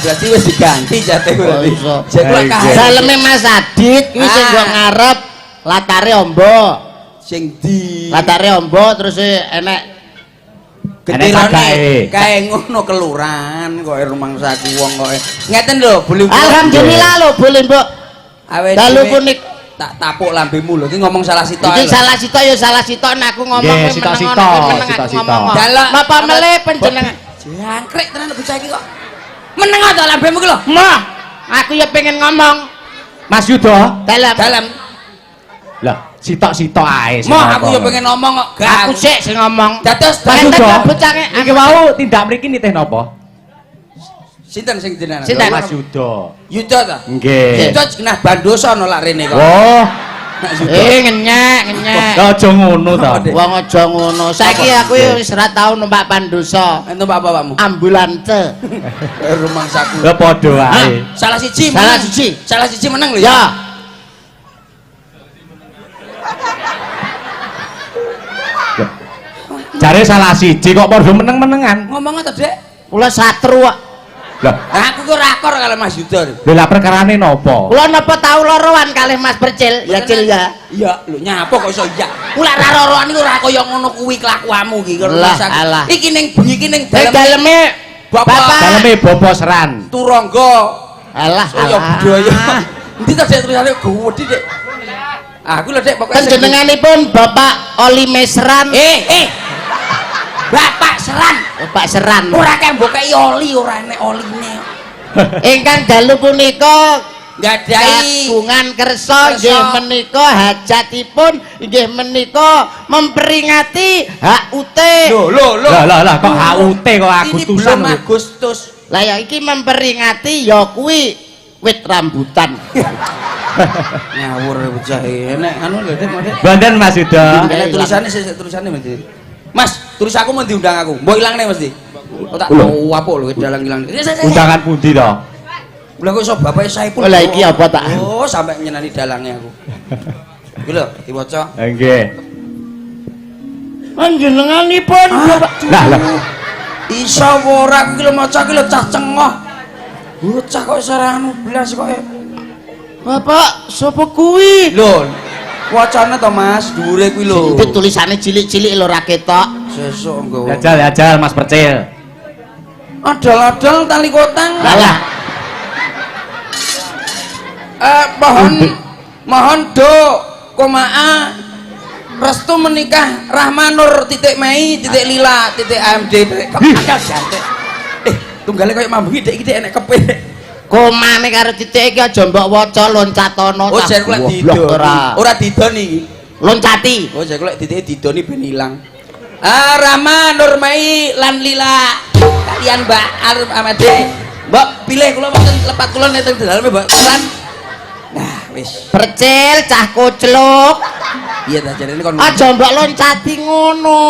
Berarti wis diganti jate kuwi. Jek kuwi daleme Mas Adit kuwi sing nggo ngarep latare ombo. Sing di latare ombo terus enek getirane kae ngono kelurahan kok rumangsaku wong kok. Ngeten lho, boleh. Alhamdulillah lho, boleh, Mbok. Dalu punik tak tapuk lambemu lho, iki ngomong salah sitok. Iki salah sitok ya salah sitok nek aku ngomong ngomong. Dalek napa mele panjenengan? Jangkrik tenan bocah iki kok. Meneng to lambemu ki lho. Mah, aku ya pengen ngomong. Mas Yuda, dalam. Lah, sitok-sitok ae. Mah aku ya pengen ngomong kok. Aku sik sing ngomong. Dados Mas Yuda. Bocah Iki wau tindak mriki nitih napa? Sinten sing jenengan? Sinten? Mas Yuda. Yuda ta? Nggih. Yuda genah Bandoso no lak rene kok. Oh. Ngenyek. Aja ngono ta. Wong aja ngono. Saiki aku wis ora tau numpak Pandoso. Numpak apa pakmu? Ambulante. Rumangsaku. Ya padha wae. Salah siji. Salah siji meneng lho ya. Jare salah siji kok padha meneng-menengan. Ngomong ta, Dek? Kula satru kok. Lah, aku ki ora akor karo Mas Yuda. lha lah perkarane napa? Kula napa tau loroan kalih Mas Percil? Ya Cil ya. Iya, lho nyapa kok iso iya. Kula ra loroan iku ora kaya ngono kuwi kelakuanmu iki karo masak. Iki ning bengi iki ning daleme Bapak. Daleme Bobo Seran. Turangga. Alah, ya budaya. Endi ta Dek tulisane gede, Dek. Aku lho Dek pokoke panjenenganipun Bapak Oli Mesran. Bapak Seran. Bapak Seran. Ora kaya mbokeki oli ora enek oline. Ingkang dalu punika nggadahi kagungan kersa nggih menika hajatipun nggih menika memperingati HUT. Lho. Lah kok HUT kok Agustusan. Ini Agustus. Lah ya iki memperingati ya kuwi wit rambutan. Ngawur bocah enek anu lho Dek. Banten Mas Yuda. Enek tulisane tulisane Mas, terus aku mau diundang aku. Mbok ilangne mesti. Oh tak tahu apa lho dalang-ilang. Undangan pundi to? Lha kok iso bapake Saipul. Lah iki apa tak? Oh, sampai nyenani dalange aku. Iki lho, diwaca. Nggih. Panjenenganipun Lah. Iso ora aku ki lho maca ki lho cah cengoh. Bocah kok iso ora anu blas kok. Bapak sapa kuwi? Lho, wacane to Mas, dhuwure kuwi lho. Iki tulisane cilik-cilik lho ra ketok. Sesuk nggo. Jajal Mas Percil. Adol-adol tali kotang. Lah. Mohon do komaa restu menikah Rahmanur titik Mei titik Lila titik AMD titik tunggale koyo mambengi Dek iki enek kepe. Komane karo titik iki aja mbok waca loncatono. Oh jar kula didoni. Ora didoni iki. Loncati. Oh jar kula titike didoni ben ilang. Rahmanur Mei lan Lila kalian Mbak Arif Amade. Mbok pilih kula wonten lepat kula nek teng daleme Mbok lan. Nah, wis. Percil cah kocluk. Iya ta jarene kon. Aja mbok loncati ngono.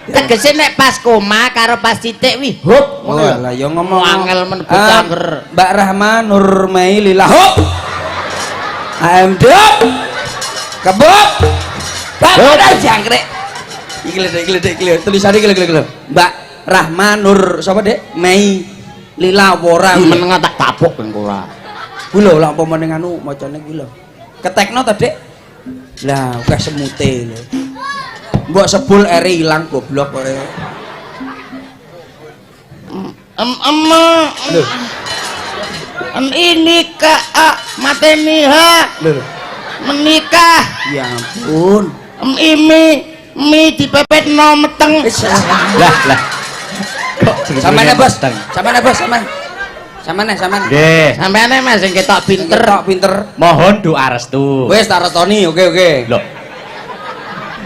Tegese nek pas koma karo pas titik wi hop. Oh lah ya ngomong angel men bocah. Mbak Rahmanur Mei Lila hop. AMD kebop. Bapak jangkrik. Iki lho tulisane iki lho. Mbak Rahmanur sapa Dek? Mei Lila ora meneng tak tapuk ben ora. Ku lho lak apa meneng anu macane iki lho. Ketekno ta Dek? Lah akeh semute lho. Mbok sebul ere ilang goblok kok. Lho. Ini mateni ha. Lho. Menikah. Ya ampun. Mi dipepetno meteng. Lah. Kok Samane Bos. Samane. Nggih. Sampeane Mas sing ketok pinter. Mohon doa restu. Wis tak retoni, oke. Loh.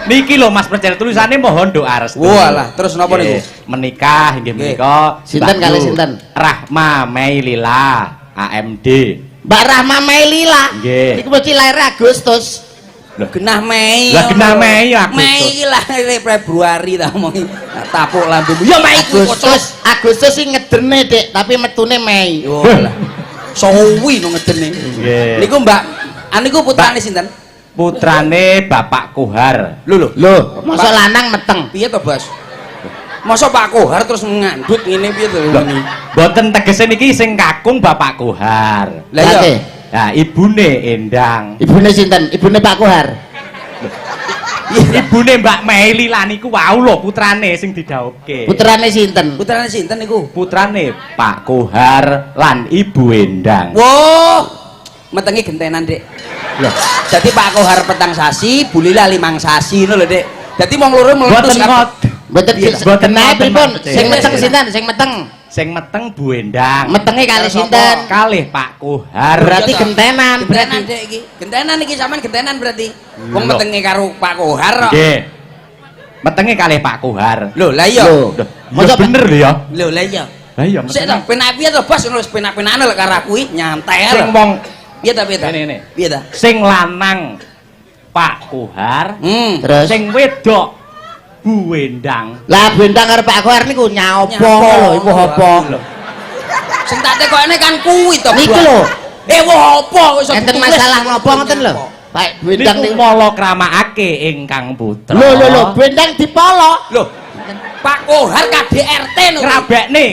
Niki lho Mas Percil tulisane mohon doa restu. Walah, terus napa niku? Menikah inggih menika. Sinten kalih sinten? Rahma Mei Lila AMD. Mbak Rahma Mei Lila. Nggih. Niku mesti lair Agustus. Loh, genah Mei. Lah genah Mei Agustus. Mei lahir Februari ta omongi. Tapuk lambemu. Ya Mei Agustus sing ngedene, Dik, tapi metune Mei. Yo lah. Sowi no ngedene. Nggih. Niku Mbak, aniku putrane sinten? Putrane Bapak Kohar. Lho. Mosok lanang meteng. Piye to, Bos? Masa Pak Kohar terus ngandut ngene piye to ini? Mboten tegese niki sing kakung Bapak Kohar. Lah iya. Berarti, Nah, ibune Endang. ibune sinten? Ibune Pak Kohar. Ibune Mbak Meli lan niku wau lho putrane sing didhawuhke. Putrane sinten? Putrane sinten niku? Putrane Pak Kohar lan Ibu Endang. Woh, metengi gentenan, Dik. Loh, Jadi Pak Kohar petang sasi, Bu Lila 5 sasi ngono lho, Dik. Dadi wong loro meletus mboten ngot. Mboten Mboten kenae ngoten, pripun? Mas. Sing meteng sinten? Sing meteng. Sing meteng Bu Endang. Metenge kali sinten? Kalih Pak Kohar. Berarti Iya, toh. gentenan Gentenan, berarti. Dik iki. Gentenan iki sampean gentenan berarti. Wong Loh. metenge karo Pak Kohar kok. Nggih. Metenge kalih Pak Kohar. Lho, lah iya. Loh. Loh, Masa ya bener lho ya. Lho, lah iya. Lah iya Sik metenge. to, penak piye to, Bos? Ngono wis penak-penakane lho karo aku iki, nyantai Sing lho. wong Piye ta, piye ta? Ini. Piye ta? sing lanang Pak Kohar, Terus sing wedok Bu Endang. lah bendang karo Pak Kohar niku nyaopo Nyapo. lho, iku apa? Sing tak tekokne kan kuwi to, Niku Bos. lho. Woh apa kok iso Enten ditulis? masalah napa ngoten lho? Pak bendang Niku niku. mala kramakake ingkang putra. Lho, bendang dipolo. Lho, Pak Kohar KDRT lho.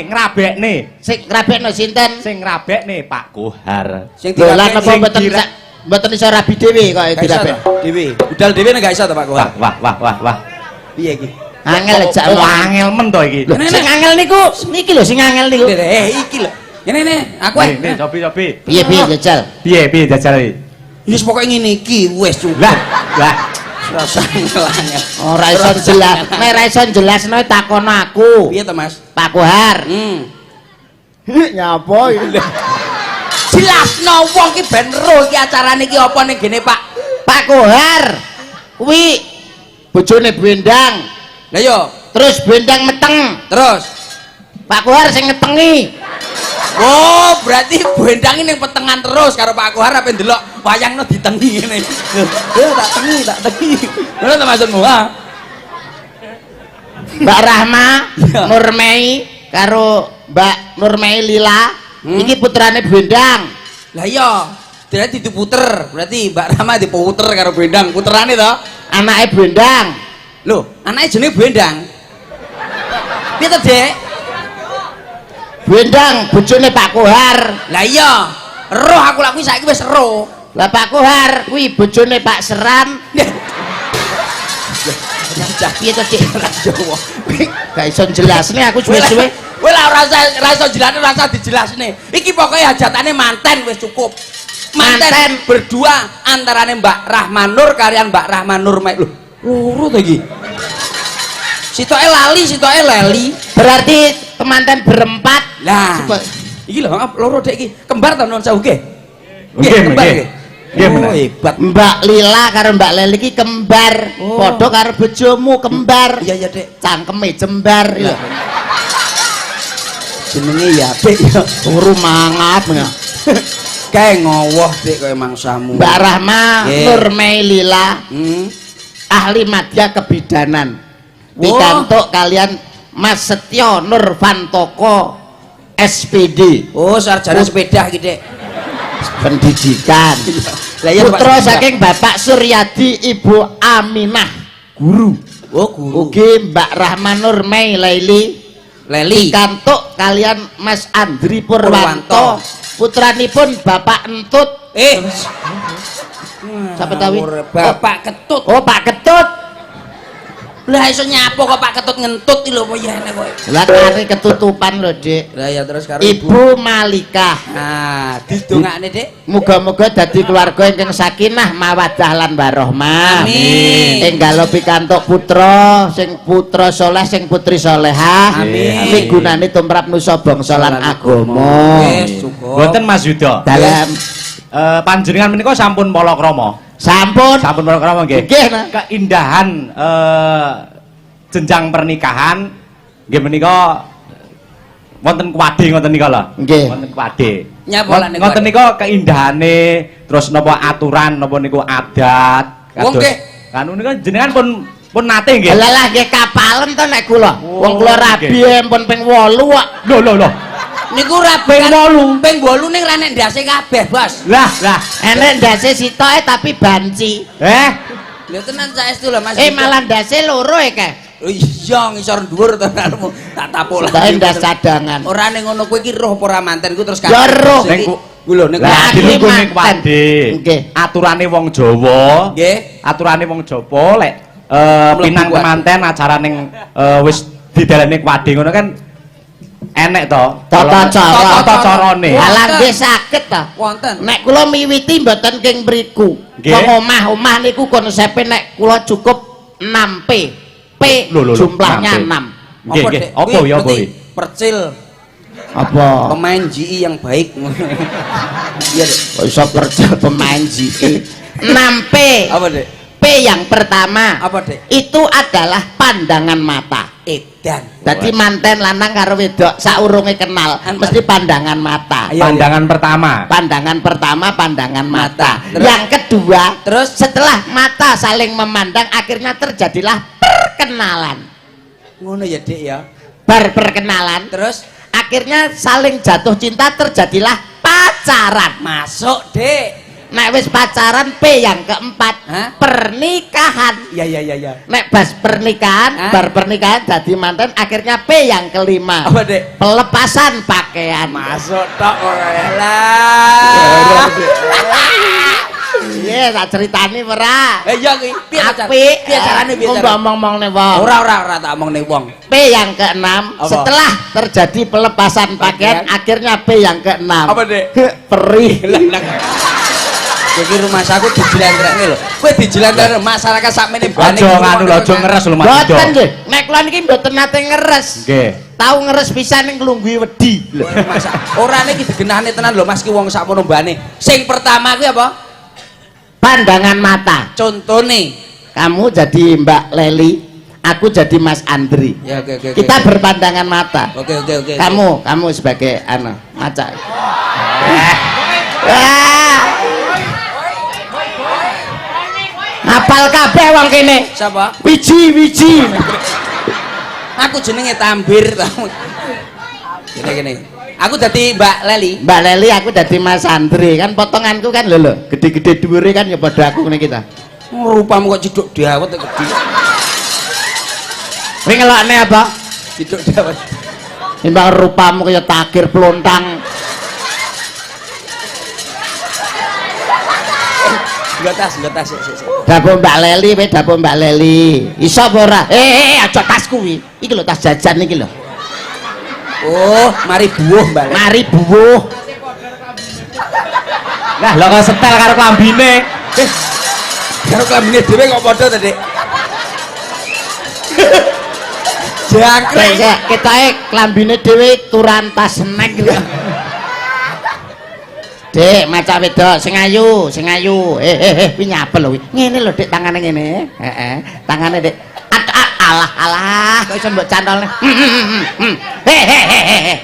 Ngrabekne. Sing ngrabekno sinten? Sing ngrabekne Pak Kohar. Sing Lho lah napa sing mboten dira- mboten iso rabi dhewe kok Gak iso dirabek. to, dhewe. Budal dhewe nek gak iso to Pak Kohar. Wah. Piye iki? Angel jak Oh, angel men to iki. Lho, sing angel niku niki lho sing angel niku. Iki lho. Ini aku Nih, cobi. Piye jajal? Piye jajal iki? wis pokoke ngene iki wis cukup. Lah. Rasa ngelangel. Ora iso jelas. Nek ora iso jelasno takono aku. Piye to, Mas? Pak Kohar. Nyapa iki? Jelasno wong ki ben ro iki acarane iki apa ning gene, Pak. Pak Kohar. Kuwi bojone Bendang. Lah yo, Terus Bendang meteng. terus. Pak Kohar sing ngetengi. Oh, berarti Bendang ini petengan terus karo Pak Kohar apa ndelok wayangno ditengi ngene. Lho, tak tengi. Ngono to maksudmu, ha? Mbak Rahma, Iya. Nurmei karo Mbak Nurmei Lila. Iki putrane Bendang. Lah iya, berarti diputer. Berarti Mbak Rama diputer karo Bendang. Puterane to? Anake Bendang. Loh, anake jenenge Bendang. Piye to, Dek? Bendang bojone Pak Kohar. Lah iya, roh aku lak kuwi saiki wis roh. Lah Pak Kohar kuwi bojone Pak Seram. Piye to, Dik? Jawa. Gak iso jelasne aku suwe-suwe. Kowe lah ora iso jelasne, ora usah dijelasne. Iki pokoke hajatane manten wis cukup. Manten Manten. berdua antarane Mbak Rahmanur kalian Mbak Rahmanur Mek. Lho, loro to iki. Sitoke lali, sitoke leli. Berarti temanten berempat. Lah, iki lho loro dek iki. Kembar ta non sewu nggih? Nggih, kembar nggih. nggih. Nggih, Oh, bener. hebat. Mbak Lila karo Mbak Leli iki kembar. Oh. Padha karo bojomu kembar. Iya ya, Dek. Cangkeme jembar. Iya. Jenenge ya apik ya. Turu mangap ya. Kae ngowoh Dek koyo mangsamu. Mbak Rahma, Nggih. Nurmei Lila, Hmm. ahli madya kebidanan. Oh. Pikantuk kalian Mas Setyo Nurfantoko SPD Oh, sarjana sepeda iki, Dek. pendidikan. Lah iya, Pak. Putra saking Bapak Suryadi Ibu Aminah guru. Oh, guru. Ugi Mbak Rahma Nurmei Laili Leli. pikantuk kalian Mas Andri Purwanto. Purwanto putranipun Bapak Entut. Siapa tahu? Bapak Ketut. Oh Pak Ketut. Lah iso nyapo kok Pak Ketut ngentut iki lho apa ya nek kowe. Lah kare ketutupan lho, Dik. Lah ya terus karo Ibu Malikah. Nah, didongakne, Dik. Muga-muga dadi keluarga ingkang sakinah mawaddah lan warahmah. Amin. Enggal pikantuk putra sing putra saleh sing putri salehah. Amin. Migunani tumrap nusa bangsa lan agama. Wis cukup. Mboten Mas Yuda. Dalam Panjenengan menika sampun palakrama. sampun Sampun palakrama nggih. nggih, Nah. Keindahan jenjang pernikahan nggih menika wonten kuwade ngoten nika lho. Nggih. Wonten kuwade. Nyapa lak niku? Ngoten nika keindahane terus napa aturan napa niku adat Wong kados. nggih. Kan niku jenengan pun nate nggih. Lah nggih kapalen to nek kula. Oh, Wong kula rabi pun ping 8 kok. Lho. Niku ra Ping 8. Ping 8 ning ra nek ndase kabeh, Bos. Lah. Enek ndase sitoke tapi banci. Eh, Lho tenan saestu lho Mas. Malah ndase loro e, Kek. Oh iya ngisor dhuwur to karepmu. Tak tapuk Sudah ndas cadangan. Ora ning ngono kuwi iki roh apa ora manten ku terus Ya roh. Ning ku lho ning Lah Iki iki kuwi manten. Nggih. Aturane wong Jawa. nggih. Aturane wong Jawa lek pinang kemanten acara ning wis didalane kuwade ngono kan enek to Tata cara. tata carane. Halang nggih saged ta. Wonten. Nek kula miwiti mboten king mriku. Nggih. Wong omah niku konsepe nek kula cukup 6P. P Lho, jumlahnya 6. Nggih, nggih. Dek? Apa Kuwi ya apa berarti iki? Percil Apa? pemain GI yang baik. Iya, Dek. Kok iso kerja pemain GE. 6P. Apa, Dek? P yang pertama. Apa, Dek? Itu adalah pandangan mata. Edan. Dadi manten lanang karo wedok saurunge kenal mesti pandangan mata. Iya. Pandangan pertama. Pandangan pertama pandangan mata. Terus? Yang kedua, Terus? setelah mata saling memandang akhirnya terjadilah perkenalan. Ngono ya, Dek ya. Perkenalan. Terus Akhirnya saling jatuh cinta terjadilah pacaran. masuk, Dek. Nek wis pacaran P yang keempat, Hah? pernikahan. Iya, iya, iya, iya. Nek bas pernikahan, Hah? bar pernikahan jadi manten akhirnya P yang kelima. Apa, Dek? Pelepasan pakaian. Masuk tok ora lah. Iya, tak ceritani ora. Iya kuwi. Piye carane? Apik. Piye carane piye Ngomong carane? ngomong-ngomongne wong. Ora tak omongne wong. P yang keenam, Apa? setelah terjadi pelepasan pakaian, akhirnya P yang keenam. Apa, Dek? Perih. Iki rumah saku dijilandrekne lho. Kowe dijilandrekne masyarakat sakmene bane. Aja nganu lho, aja ngeres lho Mas. Mboten nggih. Nek kula niki mboten nate ngeres. Nggih. Tahu ngeres pisan ning nglungguhi wedi. Lho. Ora niki digenahne tenan lho Mas ki wong sakmono mbane. Sing pertama kuwi apa? Pandangan mata. Contone. Kamu jadi Mbak Leli, aku jadi Mas Andri. Ya oke oke. Kita berpandangan mata. Oke. Kamu sebagai maca. Wah. Hafal kabeh wong kene. Siapa? Wiji. Aku jenenge Tambir. Gini. Aku dadi Mbak Leli. Mbak Leli aku dadi Mas Andri. Kan potonganku kan lho. Gede-gede dhuwure kan ya padha aku ngene kita. Rupamu kok ciduk dawet gede. Kowe ngelokne apa? Ciduk dawet. Timbang rupamu kaya takir plontang. Enggak tas. Dapur Mbak Leli, kowe dapur Mbak Leli. Iso apa ora? Aja tas kuwi. Iki lho tas jajan iki lho. Oh, mari buuh Mbak Leli. Mari buuh. Lah lho kok setel karo klambine. Karo klambine dhewe kok padha to, Dik? Jangkrik. Ketoke klambine dhewe turan tas snack lho. Dek, maca wedok sing ayu. Kuwi nyapel lho kuwi. Ngene lho, Dik, tangane ngene. Heeh. Tangane, Dik. Alah. Kok iso mbok cantolne.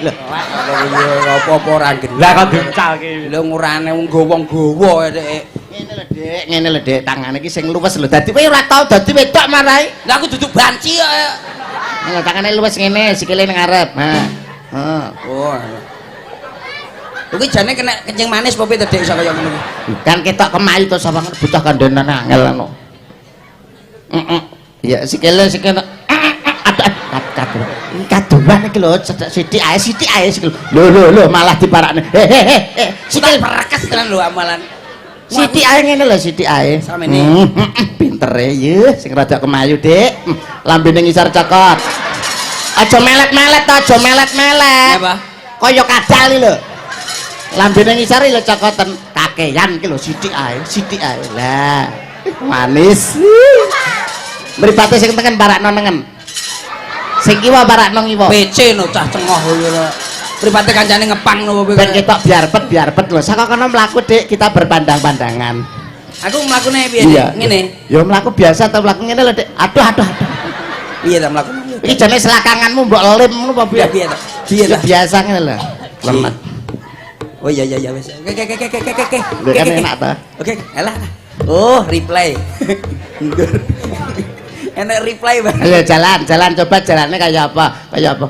Lho. Apa-apa ora gendeng. Lah kok diucal ki. Lho ngurane wong gowo-gowo, Dik. Ngene lho, Dik, tangane iki sing luwes lho. Dadi kowe ora tau dadi wedok marai. Lah aku duduk banci kok. Lho, tangane luwes ngene, sikile ning ngarep. Oh. Kuwi jane kena kencing manis apa piye to, Dik, iso kaya ngono kuwi. Kan ketok kemayu to sapa bocah kandenan angel ngono. Ya sikile kaduan iki lho sithik ae sikil. Lho malah diparakne. Sikil perekes tenan lho amalan. Sithik ae ngene lho sithik ae. Samene. Pintere ye sing rada kemayu, Dik. Lambene ngisor cokot. Aja melet-melet to, aja melet-melet. Apa? Kaya kadal lho. Lambene ngisor lho cokoten kakean iki lho sithik ae. Lah, manis. Mripate sing tengen parakno nengen. Sing kiwa parakno ngiwa. PC no cah cengoh lho. Mripate kancane ngepang no kowe. Ben ketok biarpet lho. Saka kono mlaku, Dik, kita berpandang-pandangan. Aku mlakune piye, Iya. Dik? Ngene. Ya mlaku biasa ta mlaku ngene lho, Dik. Aduh. Piye ta mlakune? Iki jane selakanganmu mbok lem ngono apa piye? Piye ta? Piye ta? Biasa ngene lho. Lemet. Oh iya wis. Oke. Lho kan enak ta. Oke, alah. Oh, reply. Enak reply, Bang. Ayo jalan coba jalannya kayak apa? Aduh.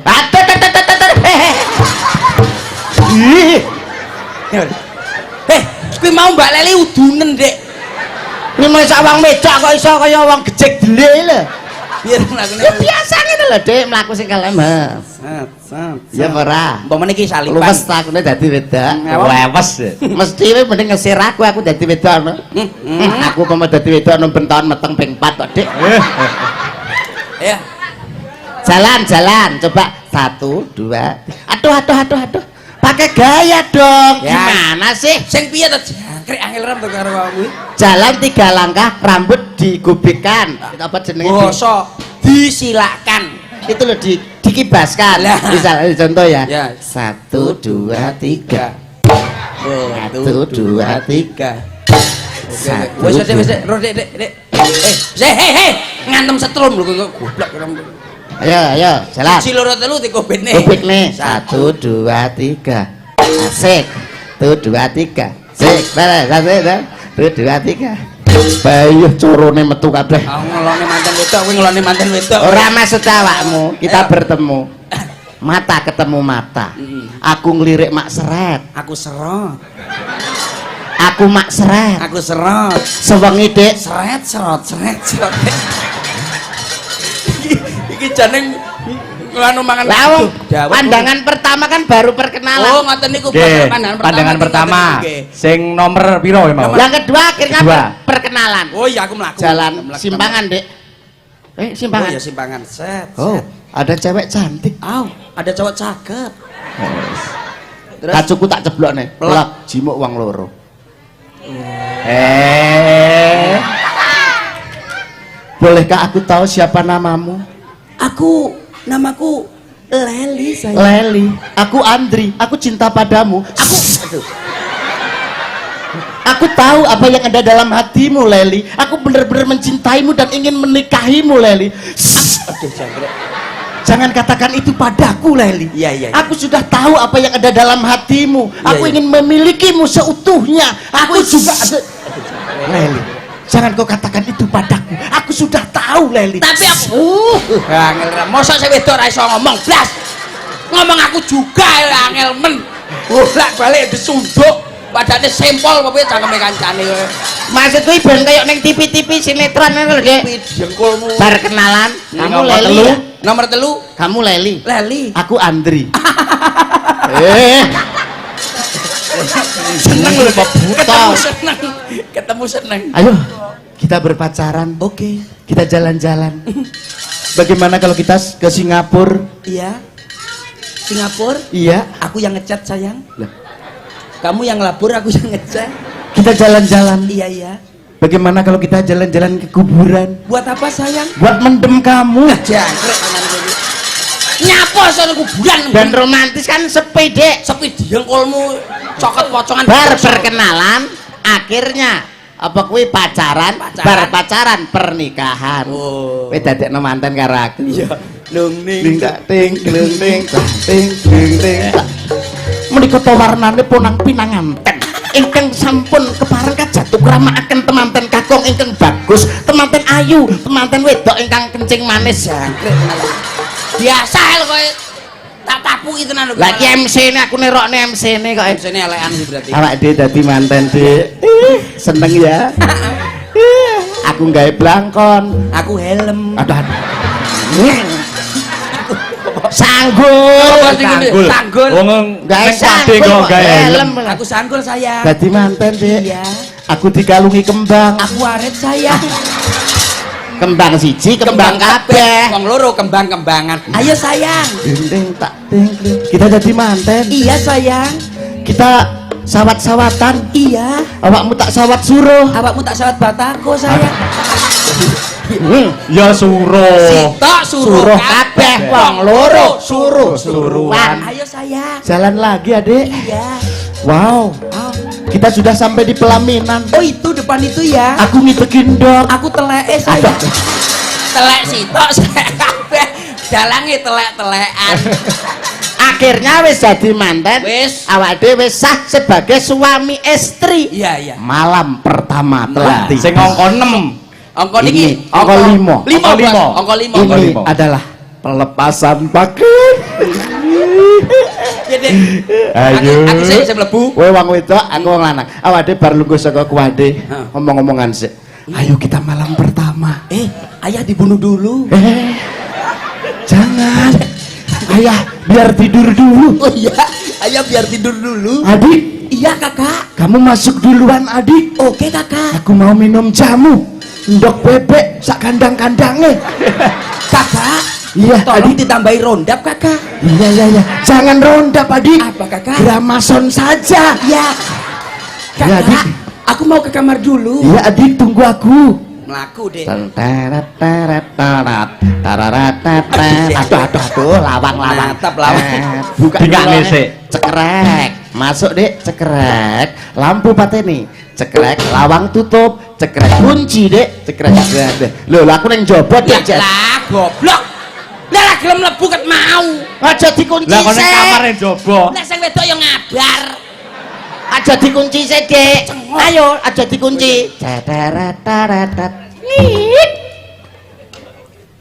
Kuwi mau Mbak Leli udunen, Dik. Ini masa wong medok kok iso kaya wong gejek dele lho. Biar mlakune. Ya biasa ngene lho, Dik, mlaku sing kelemes. Ya ora. Umpamane iki salipan. Luwes takune dadi wedok. Lewes. Mesti kowe mending ngesir aku dadi wedok ana. Aku umpama dadi wedok ana benton meteng ping 4 kok, Dik. Ya. Jalan, coba 1, 2. Aduh. Pakai gaya dong. Ya. Gimana sih? Sing piye to jangkrik angel ram to karo aku. Jalan 3 langkah, rambut digubikkan. Apa jenenge? Basa disilakan. Itu loh dikibaskan. Lah. Misal contoh ya. Ya. 1, 2, 3. 1, 2, 3. Wes Dek. Hei, ngantem setrum lho kok goblok. Ayo, jalan. Si loro telu dikobene. Kubik nih. 1, 2, 3. Asik. 1, 2, 3. Sik. 1, 2, 3. Bayuh corone metu kabeh. Aku ngelone manten wedok, kowe ngelone manten wedok. Ora maksud awakmu, kita bertemu. Mata ketemu mata. Aku ngelirik mak seret. Aku serot. Aku mak seret. Aku serot. Sewengi, Dik. Seret. Iki jeneng nganu mangan. Lah, pandangan pertama kan baru perkenalan. Oh, ngoten niku Nggih, pandangan pertama. nggih. Sing nomor piro ya mau? Yang kedua akhirnya Kedua. perkenalan. Oh iya aku mlaku. Jalan Mlaku. simpangan, Dik. Simpangan. Oh iya simpangan. Set. Oh, ada cewek cantik. Au, ada cowok cakep. Terus Kacuku tak ceblok nih. Pelak. Pelak jimuk wong loro. Bolehkah aku tahu siapa namamu? namaku Leli saya. Leli. Aku Andri. Aku cinta padamu. Aku tahu apa yang ada dalam hatimu, Leli. Aku benar-benar mencintaimu dan ingin menikahimu, Leli. Aduh, jangkrik. Jangan katakan itu padaku, Leli. Iya. Aku sudah tahu apa yang ada dalam hatimu. Aku Iya. ingin memilikimu seutuhnya. Aku juga Leli. Jangan kau katakan itu padaku. Aku sudah tahu, Leli. Tapi aku angel ra. Mosok sing wedok ora iso ngomong blas. Ngomong aku juga angel men. Bolak-balik disunduk. Padane sempol apa cangkeme kancane kowe. Maksudku ben kayak neng TV-TV sinetron ngono lho, Gek. Jengkolmu. Bar kenalan, kamu Nomor Leli. telu. Ya? Nomor telu Kamu Leli. Leli. Aku Andri. Seneng lho buta. Ketemu seneng. Ayo, kita berpacaran. Oke. Kita jalan-jalan. Bagaimana kalau kita ke Singapura? Iya. Singapura. Iya. Aku yang ngecat sayang. Lah. Kamu yang labur, aku yang ngecat. Kita jalan-jalan. Iya. Bagaimana kalau kita jalan-jalan ke kuburan? Buat apa sayang? Buat mendem kamu. Jangkrik anak ini. Nyapa soal kuburan. Dan romantis kan sepi, Dek. Sepi diengkolmu cokot pocongan. Bar perkenalan, akhirnya apa kuwi pacaran, bar pacaran pernikahan. Oh. Kowe dadekno manten karo aku. Iya. Lung Ding ning. tak ting glung ting tak ting glung ting tak. Menika to warnane ponang pinanganten. Ingkang sampun kepareng kajatuh kramakaken temanten kakung ingkang bagus, temanten ayu, temanten wedok ingkang kencing manis. Jangkrik. Biasa lho kowe. Tak tapuki tenan lho. Lagi MC ini aku nerokne MC ini kok. MC ini elekan sih berarti. Awak dhewe dadi manten, Dik. Seneng ya. Aku nggawe blangkon. Aku helm. Aduh. Sanggul. Sanggul. Wong Gawe sanggul sanggul kok gawe helm. Aku sanggul sayang. Dadi manten, Dik. Iya. Aku dikalungi kembang. Aku arit sayang. Kembang siji, kembang kabeh. Wong loro kembang-kembangan. Ayo sayang. Ding tak ding. Kita jadi manten. Iya sayang. Kita sawat-sawatan. Iya. Awakmu tak sawat suruh. Awakmu tak sawat batako sayang. Ya suruh. Sitok suruh kabeh. Wong loro suruh-suruhan. Ayo sayang. Jalan lagi, Adik. Iya. Wow. Oh. Kita sudah sampai di pelaminan. Oh itu depan itu ya. Aku ngitekin dok. Aku teleke sayang. Telek sitok kabeh. Dalange telek-telekan. Akhirnya wis jadi manten. Wis. Awak dhewe wis sah sebagai suami istri. Iya. Malam pertama telah tiba. Sing angka 6. Angka Ini, niki angka 5. Angka 5. Ini adalah pelepasan paket. Ayo. Aku sing mlebu. Kowe wong wedok, aku wong lanang. Awake bar lungguh saka kuwade. Ngomong-ngomongan sik. Ayo kita malam pertama. Ayah dibunuh dulu. Jangan. Ayah biar tidur dulu. Oh iya, ayah biar tidur dulu. Adik, Iya kakak. kamu masuk duluan adik. Oke kakak. Aku mau minum jamu. Ndok bebek sak kandang-kandangnya. Kakak. Iya, Tolong adik. ditambahi rondap kakak. Iya. Jangan rondap adik. Apa kakak? Gramason saja. Ya. Iya, Kakak, adik. aku mau ke kamar dulu. Iya adik, tunggu aku. Melaku deh. Aduh, lawang. Natap, lawang. Buka Buka dulu, nih, Sik. cekrek. Masuk dek, cekrek. Lampu pateni, cekrek. Lawang tutup, cekrek. Kunci dek, cekrek. Loh, aku neng jobot Ya ya. lah, goblok. Lah lah gelem mlebu ket mau. Aja dikunci Lah kok ning sik. kamare njaba. Lah sing wedok yo ngabar. Aja dikunci sik dek. Ayo, aja dikunci. Dadaratat.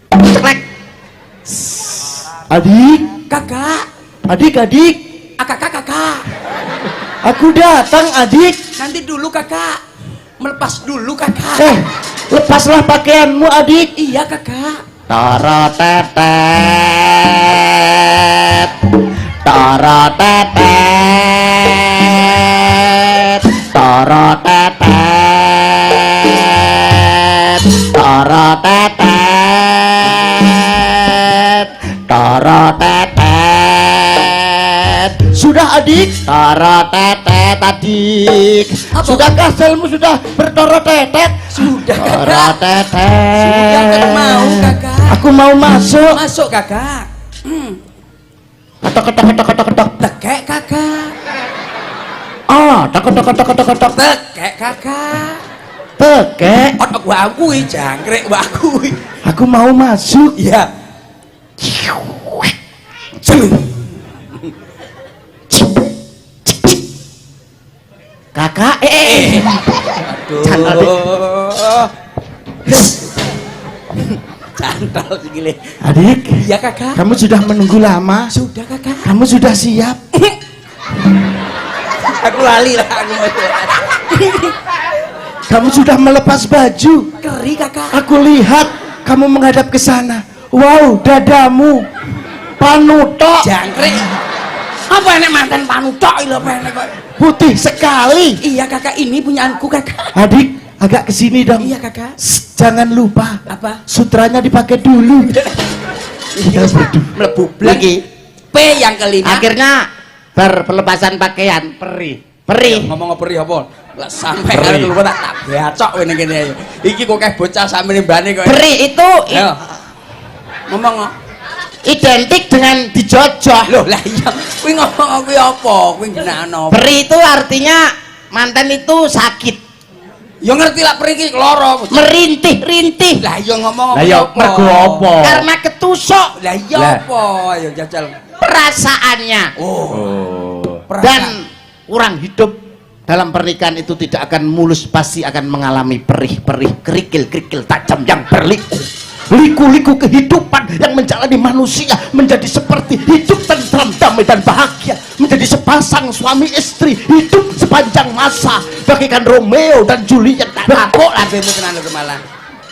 Cekrek. Adik, Kakak, adik. kakak. Aku datang adik. Nanti dulu kakak. Melepas dulu kakak. Lepaslah pakaianmu adik. Iya kakak. Torotetet. Sudah adik, torotetet adik. Apa? Sudahkah selmu sudah bertorotetet? Sudah kakak. Torotetet. Sudah kan mau kakak. Aku mau masuk. Masuk kakak. Ketok. Tekek kakak. Ketok. Tekek kakak. Tekek. Otak wakui jangkrik wakui. Aku mau masuk. Iya. Kakak, Aduh. Cantol, Dik. Cantol segini. Adik, Iya kakak. kamu sudah menunggu lama. Sudah kakak. Kamu sudah siap. Aku lali lah aku mau itu. Kamu sudah melepas baju. Keri kakak. Aku lihat kamu menghadap ke sana. Wow, dadamu panutok Jangkrik. Apa enek mantan panutok lho apa enek kok. putih sekali. Iya kakak, ini punyaanku kakak. Adik, agak kesini dong. Iya kakak. Jangan lupa. Apa? Sutranya dipakai dulu. Kita berdua. Melebu Lagi. P yang kelima. Akhirnya berpelepasan pakaian. Peri. Ngomong ngoperi apa? Lah sampai Peri. karo lupa tak bacok ngene kene ayo. Iki kok kayak bocah sampe mbane kok. Beri itu Ayo. Ngomong identik dengan dijojok. Loh lah iya. Kuwi ngomong kuwi apa? Kuwi jenengan apa? Beri itu artinya mantan itu sakit, Ya ngerti lah peri iki lara. merintih-rintih Lah iya ngomong Lah ya mergo apa? karena ketusuk Lah iya Lah. apa? Ayo jajal. perasaannya. Oh. Dan orang hidup dalam pernikahan itu tidak akan mulus, pasti akan mengalami perih-perih, kerikil-kerikil tajam yang berliku. Liku-liku kehidupan yang menjalani manusia menjadi seperti hidup tentram, damai dan bahagia, menjadi sepasang suami istri hidup sepanjang masa bagaikan Romeo dan Juliet. Kapok lah bemu tenan lho malah.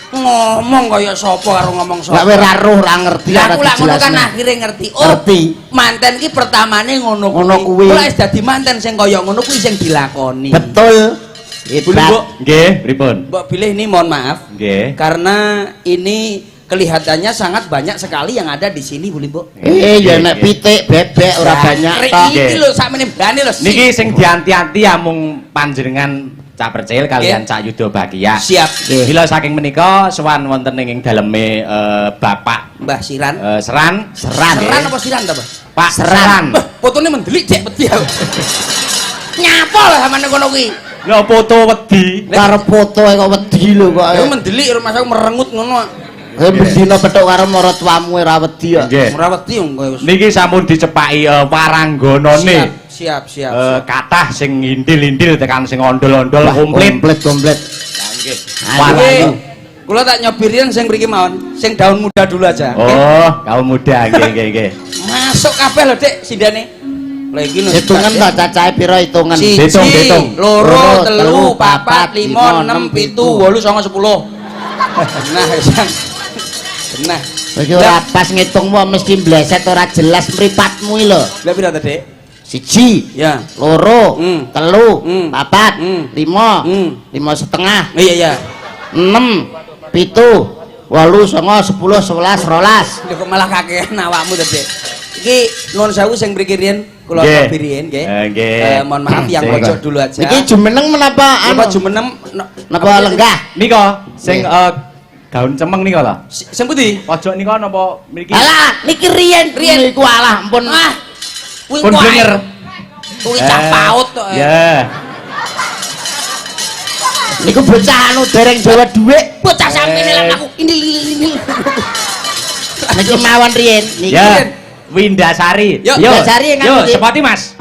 Ngomong kaya sapa karo ngomong sapa. Gak weraruh, ora ngerti, Lah ora aku lak ngono kan dijelasno. akhire ngerti. Oh, Ngerti. manten ki pertamane ngono Ngono kuwi. Kula wis dadi manten sing kaya ngono kuwi sing dilakoni. Betul. Boleh, Bu? Nggih, pripun? Mbok pilih ini mohon maaf. Nggih. Karena ini kelihatannya sangat banyak sekali yang ada di sini, Bu Limbo. Ya nek pitik bebek ora banyak Rek tok. iki lho sakmene bane lho. Niki sing dianti-anti amung panjenengan Cak Percil kalian Cak Yudo Bagia. Siap. Bila saking menika sowan wonten ing daleme Bapak Mbah Siran. Seran. Seran apa Siran ta, Pak? Pak Seran. Mbah, fotone mendelik cek wedi aku. Nyapa lah sampean ngono kuwi. Lho foto wedi. Karo foto kok wedi lho kok. Ya mendelik rumah aku merengut ngono. Bendina petuk karo mara tuamu ora wedi ya. Nggih. Ora wedi kowe wis. Niki sampun dicepaki waranggonane. Siap. Kathah sing indil-indil tekan sing ondol-ondol komplit. Komplit. Nggih. Warang. Kula tak nyobirin sing mriki mawon, sing daun muda dulu aja. Oh, kaum muda nggih. Masuk kabeh lho, Dik, sindane. Lah iki lho. Hitungan ta cacahe pira hitungan? Ditung. Loro, telu, papat, limo, 6, 7, 8, 9, 10. Nah, sang Genah. Iki ora pas ngitungmu mesti mbleset ora jelas mripatmu iki lho. Lah pira to, Dik? 1, Ya. 2, 3, 4, 5, 5,5, Iya iya. 6, 7, 8, 9, 10, 11, 12. Lho kok malah kakean awakmu to, Dik. Iki nuwun sewu sing mriki riyen kula Nggih. topi riyen nggih. Nggih. Mohon maaf yang Sing pojok kok. dulu aja. Niki jumeneng menapa Apa anu? jumenem Napa lenggah? Nika sing Nggih. gaun cemeng nika lho. Sing pundi? Pojok nika napa mriki? Alah, niki riyen niku alah ampun. Ah. Kuwi Pun kok ae. denger. Kuwi cah paut kok. Ya. Niku bocah anu dereng Jawa dhuwit. Bocah sampene lan aku ini. Niki mawon riyen niki. Ya. Windasari. Yuk, Windasari yang Yo, anu, Dik. sepati Mas.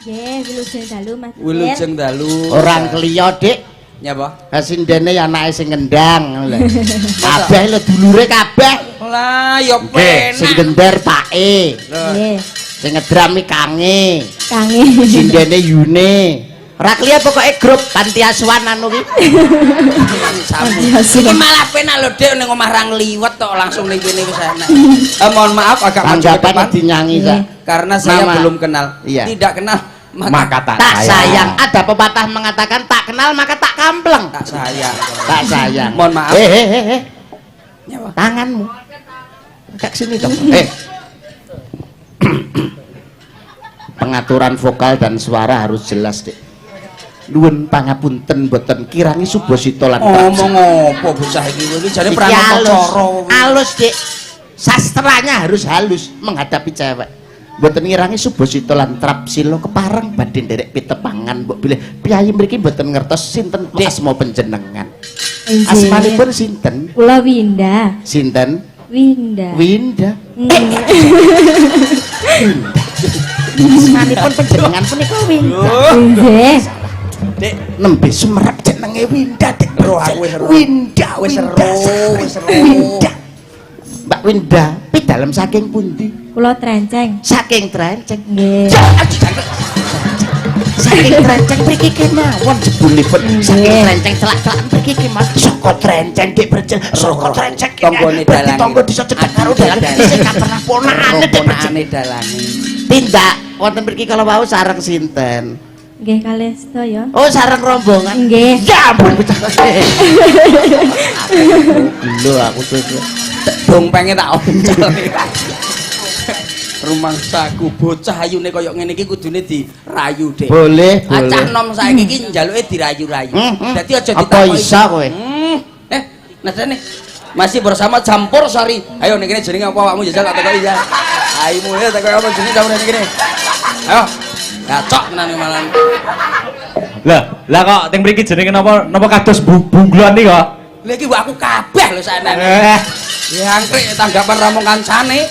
Nggih, wilujeng dalu Mas. Wilujeng dalu. Orang keliya, Dik. Nyapa? Kasindene ya anake sing ngendang ngono lho. Kabeh lho dulure kabeh. Lah ya Sing penak. gender pake. Nggih, Sing ngedrami kange. kange. Sindene Yune. Ora kliya pokoke grup panti asuhan anu ki. Iki malah penak lho Dik ning omah ra ngliwet tok langsung ning kene wis enak. Mohon maaf agak maju ke Anggapan depan dinyangi sa. karena saya Nama. belum kenal. Iya. Tidak kenal Maka tak Tak sayang. Ada pepatah mengatakan tak kenal maka tak kampleng. tak sayang. Tak sayang. Mohon maaf. Nyapa? Tanganmu. Kak sini dong. Pengaturan vokal dan suara harus jelas, Dik. Nuwun pangapunten boten kirangi subasita lan Ngomong apa bocah iki jane pranoto halus, Dik. Sastranya harus halus menghadapi cewek. Mboten ngirangi subasita lan trapsila kepareng badhe nderek pitepangan mbok bilih piyayi mriki mboten ngertos sinten asma panjenengan. Asmanipun sinten? Kula Winda. Sinten? Winda. Winda. Mm. Asmanipun panjenengan punika Winda. Nggih. Dik, Nembe sumerep jenenge Winda, Dik. Bro, aku wis seru. Winda, Wis Winda, seru, wis seru. Winda. Mbak Winda, pidalem saking pundi? Kula trenceng. Saking Trenceng. Nggih. Saking Trenceng mriki kemawon jebulipun. Saking Nggih. Trenceng celak-celakan mriki kemawon. Saka Trenceng Dik Berjel, saka Trenceng Tonggone dalang. Tonggo desa cedhak karo dalang. Sing kapan ponakane Dik Berjel. ponakane dalane. Tindak wonten mriki kalau wau sareng sinten? Nggih kalih sedaya. Oh, sareng rombongan. Nggih. Ya ampun bocah. Lho aku tuh. Dompenge tak oncal. Rumangsaku bocah ayune kaya ngene iki kudune dirayu, Dik. Boleh, Acah boleh. nom saiki iki njaluke dirayu-rayu. Dadi aja Apa ditakoki. isa kowe? Nadane masih bersama Campur Sari. Ayo ning kene jenenge apa awakmu jajal tak takoki ya. Aimu ya takoki apa jenenge kamu ning kene. Ayo. Gacok tenan malah. Lah kok teng mriki jenenge napa kados bunglon nika kok. Lha iki aku kabeh lho saknene. Ya angkrik tanggapan ramong kancane.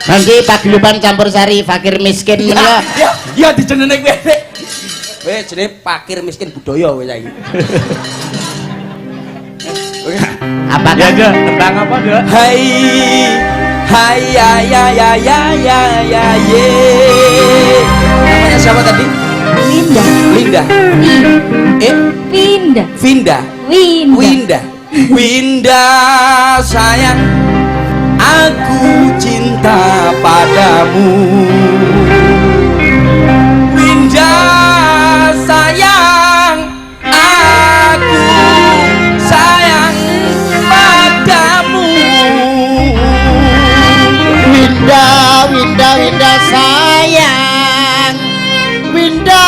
Nanti paguyuban Campur Sari fakir miskin menika. Ya dijenenge kowe. Kowe jenenge pakir miskin budaya kowe saiki. Apakah Ya, tentang apa, Dok? Hai hai ya ya ya ya ya ya ye. Namanya siapa tadi? Winda. Linda. Winda. Vinda. Winda. Winda. Winda sayang, aku cinta padamu. Winda sayang, aku sayang padamu. Winda, Winda, Winda sayang. Winda.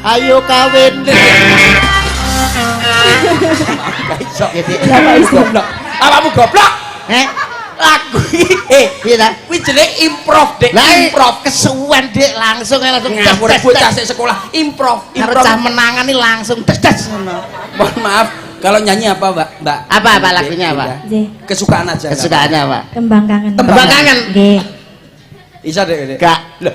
Ayo kawin. Lah kok iso? Goblok. Apamu goblok? Lagu Piye ta? kuwi jenenge improv, Dik. Lah Improv. kesuwen Dik langsung Ngapura bocah sik sekolah improv. Karo cah menangan ini langsung des ngono. Mohon maaf, kalau nyanyi apa, Mbak? Apa lagunya, Pak? Nggih. Kesukaan aja. Kesukaannya apa? Tembang kangen. Tembang kangen. Nggih. Bisa, Dek. Gak. Loh.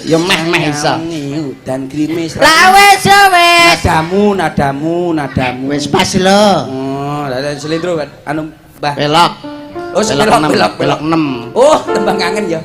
Ya meh-meh iso. Dan grimis. Lah wis wis. Nadamu. Wis pas lho. Oh, ada selindro kan. Anu, Mbah. Belok. Oh, Belok 6. belok. 6. Oh, tembang kangen ya.